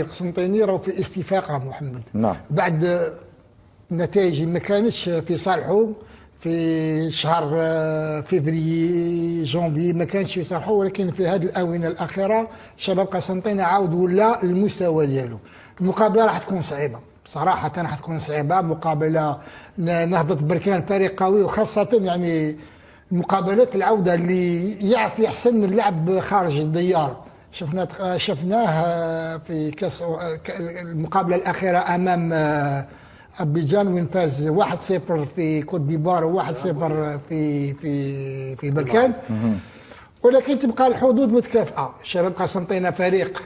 قسنطيني راهو في استفاقه محمد. نعم. بعد نتائج ما كانتش في صالحه في شهر فيفري جونفي، ما كانش في صالحه، ولكن في هذه الاونه الاخيره شباب قسنطينه عاود ولا المستوى ديالو. المقابله راح تكون صعيبه صراحه، راح تكون صعيبه. مقابله نهضه بركان فريق قوي، وخاصه يعني مقابلات العوده اللي يعرف يحسن من اللعب خارج الديار. شفناه في كاس المقابله الاخيره امام ابيجان، وين فاز 1-0 في كوت ديفوار و1-0 في بركان. ولكن تبقى الحظوظ متكافئه. شباب قسنطينه فريق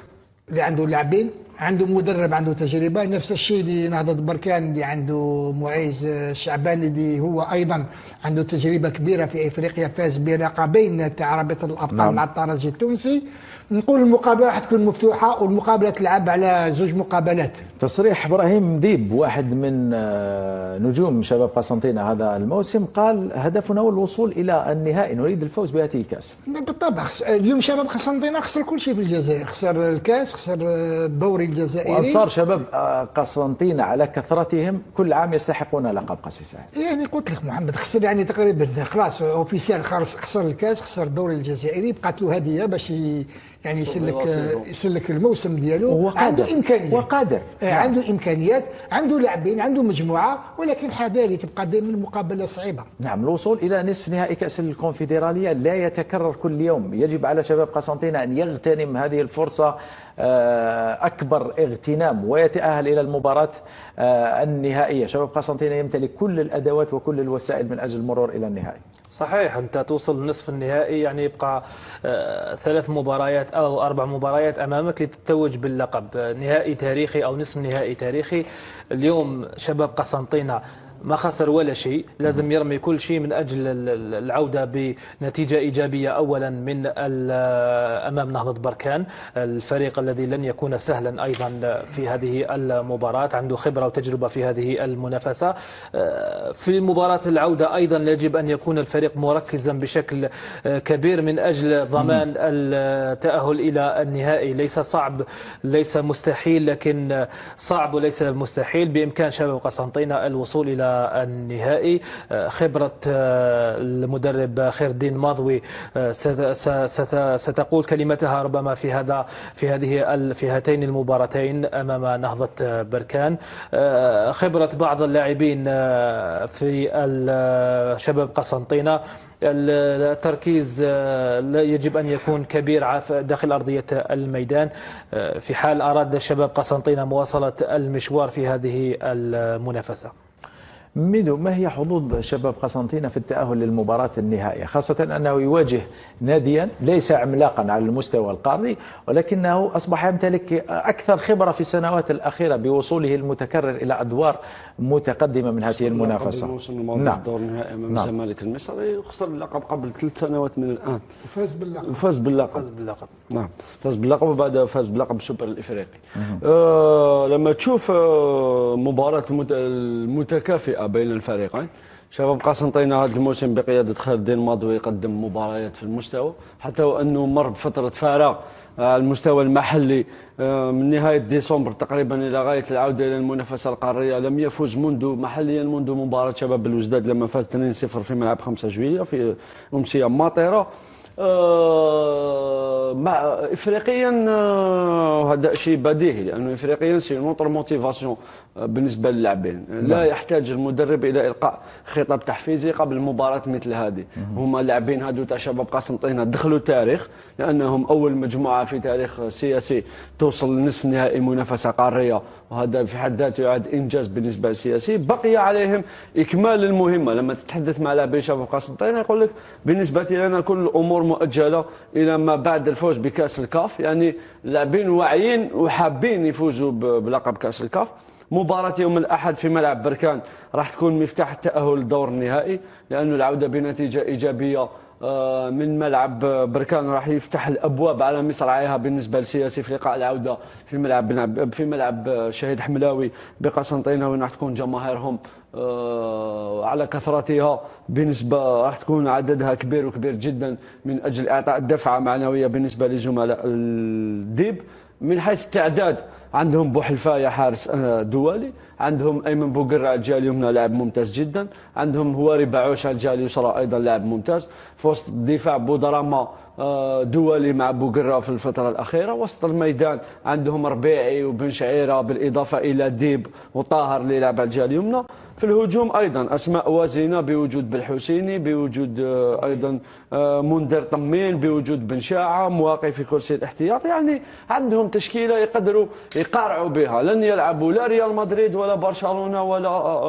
اللي عنده لاعبين، عنده مدرب عنده تجربه، نفس الشيء اللي نهضه بركان اللي عنده معيز الشعباني اللي هو ايضا عنده تجربه كبيره في افريقيا، فاز بلقبين تاع رابطه الابطال. نعم. مع الترجي التونسي. نقول المقابله راح تكون مفتوحه، والمقابله تلعب على زوج مقابلات. تصريح ابراهيم ديب واحد من نجوم شباب قسنطينه هذا الموسم، قال هدفنا هو الوصول الى النهائي، نريد الفوز بهذه الكاس. بالطبع اليوم شباب قسنطينه خسر كل شيء في الجزائر، خسر الكاس، خسر الدوري الجزائري. وانصار شباب قسنطينه على كثرتهم كل عام يستحقون لقب قصي سعيد. يعني قلت لك محمد خسر يعني تقريبا خلاص اوفيسيال، خسر الكاس، خسر الدوري الجزائري، بقات له هديه باش يعني يسلك الموسم ديالو. عنده امكانيات وقادر. عنده امكانيات، عنده لاعبين، عنده مجموعه، ولكن حذاري تبقى دائما مقابله صعيبه. نعم. الوصول الى نصف نهائي كاس الكونفدراليه لا يتكرر كل يوم، يجب على شباب قسنطينه ان يغتنم هذه الفرصه اكبر اغتنام ويتاهل الى المباراه النهائيه. شباب قسنطينه يمتلك كل الادوات وكل الوسائل من اجل المرور الى النهائي. صحيح، انت توصل لنصف النهائي يعني يبقى 3 مباريات او 4 مباريات امامك لتتوج باللقب. نهائي تاريخي او نصف نهائي تاريخي. اليوم شباب قسنطينه ما خسر ولا شيء، لازم يرمي كل شيء من أجل العودة بنتيجة إيجابية أولا من أمام نهضة بركان، الفريق الذي لن يكون سهلا أيضا في هذه المباراة، عنده خبرة وتجربة في هذه المنافسة. في مباراة العودة أيضا يجب أن يكون الفريق مركزا بشكل كبير من أجل ضمان التأهل إلى النهائي. ليس صعب، ليس مستحيل، لكن صعب وليس مستحيل. بإمكان شباب قسنطينة الوصول إلى النهائي. خبرة المدرب خير الدين ماضوي ستقول كلمتها ربما في هاتين المباراتين أمام نهضة بركان. خبرة بعض اللاعبين في شباب قسنطينة، التركيز يجب أن يكون كبير داخل أرضية الميدان في حال أراد شباب قسنطينة مواصلة المشوار في هذه المنافسة. ميدو، ما هي حظوظ شباب قسنطينة في التأهل للمباراة النهائية، خاصة أنه يواجه ناديا ليس عملاقا على المستوى القاري، ولكنه أصبح يمتلك أكثر خبرة في السنوات الأخيرة بوصوله المتكرر إلى أدوار متقدمة من هذه المنافسة. نعم. دور النهائي أمام الزمالك المصري، وخسر اللقب قبل 3 سنوات من الآن، وفاز باللقب. نعم، فاز باللقب، وبعدها فاز بلقب السوبر الإفريقي. لما تشوف مباراة المتكافئة بين الفريقين، شباب قسنطينة هذا الموسم بقيادة خير الدين ماضوي يقدم مباريات في المستوى، حتى وأنه مر بفترة فراغ على المستوى المحلي من نهاية ديسمبر تقريبا إلى غاية العودة إلى المنافسة القارية. لم يفوز محليا منذ مباراة شباب الوزداد لما فاز 2-0 في ملعب 5 جويلية في أمسية ماطرة. افريقيا هذا شيء بديهي، لانه افريقيا سي نوتر موتيفاسيون بالنسبه للاعبين. لا يحتاج المدرب الى القاء خطاب تحفيزي قبل مباراه مثل هذه. هما اللاعبين هذو تاع شباب قسنطينه دخلوا تاريخ، لانهم اول مجموعه في تاريخ سياسي توصل لنصف نهائي منافسه قاريه، وهذا في حد ذاته يعد انجاز بالنسبه للسياسي. بقي عليهم اكمال المهمه. لما تتحدث مع لاعبين شباب قسنطينه يقول لك بالنسبه لنا كل الامور مؤجله الى ما بعد الفوز بكاس الكاف. يعني اللاعبين واعيين وحابين يفوزوا بلقب كاس الكاف. مباراة يوم الأحد في ملعب بركان راح تكون مفتاح التأهل للدور النهائي، لأنه العودة بنتيجة إيجابية من ملعب بركان راح يفتح الابواب على مصراعيها بالنسبه للسياسي في لقاء العوده في ملعب شهيد حملاوي بقسنطينه، وين راح تكون جماهيرهم على كثرتها بنسبه راح تكون عددها كبير جدا من اجل اعطاء دفعه معنويه بالنسبه لزملاء الديب. من حيث التعداد عندهم بوحلفاية حارس دولي، عندهم أيمن بوقرة الجهة اليمنى لاعب ممتاز جدا، عندهم هواري بعوش على الجهة اليسرى أيضا لاعب ممتاز، في وسط الدفاع بودراما دولي مع بوقرة في الفترة الأخيرة، وسط الميدان عندهم ربيعي وبن شعيرة بالإضافة إلى ديب وطاهر اللي يلعب على الجهة اليمنى. في الهجوم أيضا أسماء وازنة بوجود بالحسيني، بوجود أيضا منذر طمين، بوجود بن شاعة مواقي في كرسي الاحتياط. يعني عندهم تشكيلة يقدروا يقارعوا بها. لن يلعبوا لا ريال مدريد ولا برشلونة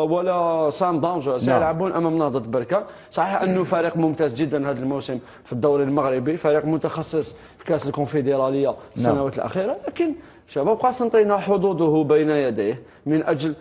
ولا سان داونز، سيلعبون أمام نهضة بركان. صحيح أنه فريق ممتاز جدا هذا الموسم في الدوري المغربي، فريق متخصص في كأس الكونفدرالية في السنوات الأخيرة، لكن شباب قسنطينة حظوظه بين يديه من أجل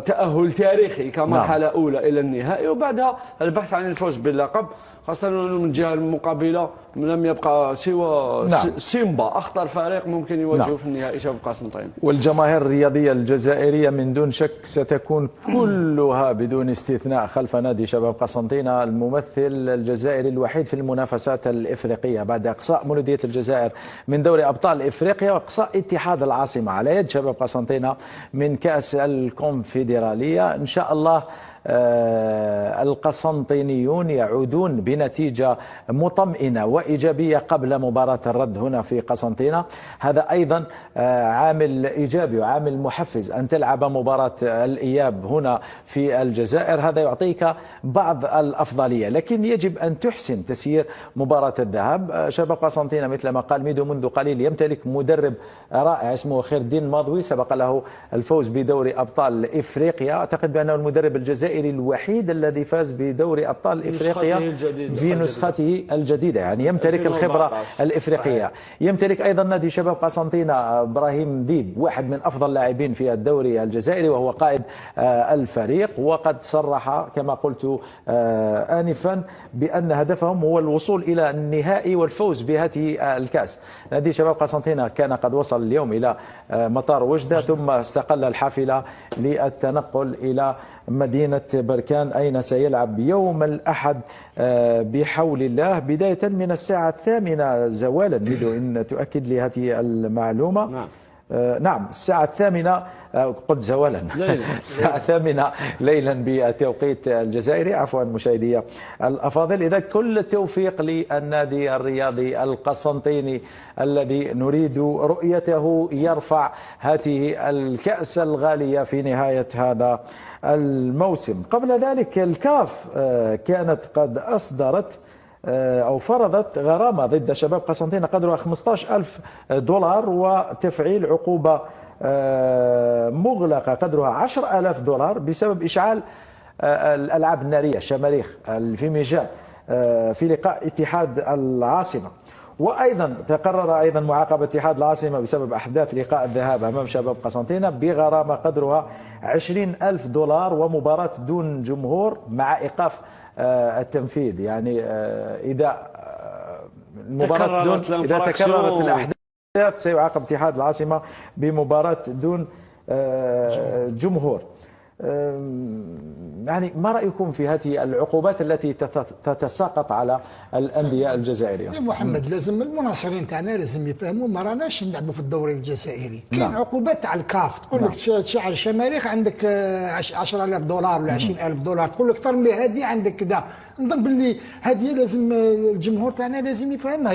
تأهل تاريخي كمرحلة أولى إلى النهائي، وبعدها البحث عن الفوز باللقب، خاصة من الجهة المقابلة لم يبقى سوى سيمبا أخطر فريق ممكن يواجهه في النهائي شباب قسنطينة. والجماهير الرياضية الجزائرية من دون شك ستكون كلها بدون استثناء خلف نادي شباب قسنطينة، الممثل الجزائري الوحيد في المنافسات الإفريقية بعد إقصاء مولودية الجزائر من دوري أبطال إفريقيا وإقصاء اتحاد العاصمة على يد شباب قسنطينة من كأس الكونفدرالية. إن شاء الله القسنطينيون يعودون بنتيجة مطمئنة وإيجابية قبل مباراة الرد هنا في قسنطينة. هذا أيضا عامل إيجابي وعامل محفز أن تلعب مباراة الإياب هنا في الجزائر، هذا يعطيك بعض الأفضلية، لكن يجب أن تحسن تسيير مباراة الذهاب. شباب قسنطينة مثل ما قال ميدو منذ قليل يمتلك مدرب رائع اسمه خير الدين ماضوي، سبق له الفوز بدوري أبطال إفريقيا. أعتقد بأنه المدرب الجزائري الوحيد الذي فاز بدوري أبطال إفريقيا في نسخته الجديدة، يعني يمتلك الخبرة الإفريقية. صحيح. يمتلك أيضا نادي شباب قسنطينة إبراهيم ديب، واحد من أفضل اللاعبين في الدوري الجزائري وهو قائد الفريق، وقد صرح كما قلت آنفا بأن هدفهم هو الوصول إلى النهائي والفوز بهذه الكأس. نادي شباب قسنطينة كان قد وصل اليوم إلى مطار وجدة، ثم استقل الحافلة للتنقل إلى مدينة بركان أين سيلعب يوم الأحد بحول الله بداية من الساعة 8 زوالا. ميدو إن تؤكد لي هذه المعلومة. نعم. نعم الساعة 8 قد زوالا الساعة 8 ليلا بالتوقيت الجزائري. عفوا مشاهدي الأفاضل، إذا كل التوفيق للنادي الرياضي القسنطيني الذي نريد رؤيته يرفع هذه الكأس الغالية في نهاية هذا الموسم. قبل ذلك الكاف كانت قد أصدرت أو فرضت غرامة ضد شباب قسنطينة قدرها 15,000 دولار وتفعيل عقوبة مغلقة قدرها 10,000 دولار بسبب إشعال الألعاب النارية الشماريخ الفيميجان في لقاء اتحاد العاصمة. وأيضا تقرر أيضا معاقبة اتحاد العاصمة بسبب أحداث لقاء الذهاب أمام شباب قسنطينة بغرامة قدرها 20,000 دولار ومباراة دون جمهور مع إيقاف التنفيذ. يعني إذا المباراة دون إذا تكررت الأحداث سيعاقب اتحاد العاصمة بمباراة دون جمهور. يعني ما رأيكم في هذه العقوبات التي تتساقط على الأندية الجزائرية؟ محمد لازم المناصرين تاعنا لازم يفهموا ما راناش نلعبوا في الدوري الجزائري. كاين عقوبات تاع الكاف تقول لك تشعل شماريخ عندك 10,000 دولار ولا 20,000 دولار، تقول لك اكثر من هذه عندك كذا. نظن باللي هذه لازم الجمهور تاعنا لازم يفهمها.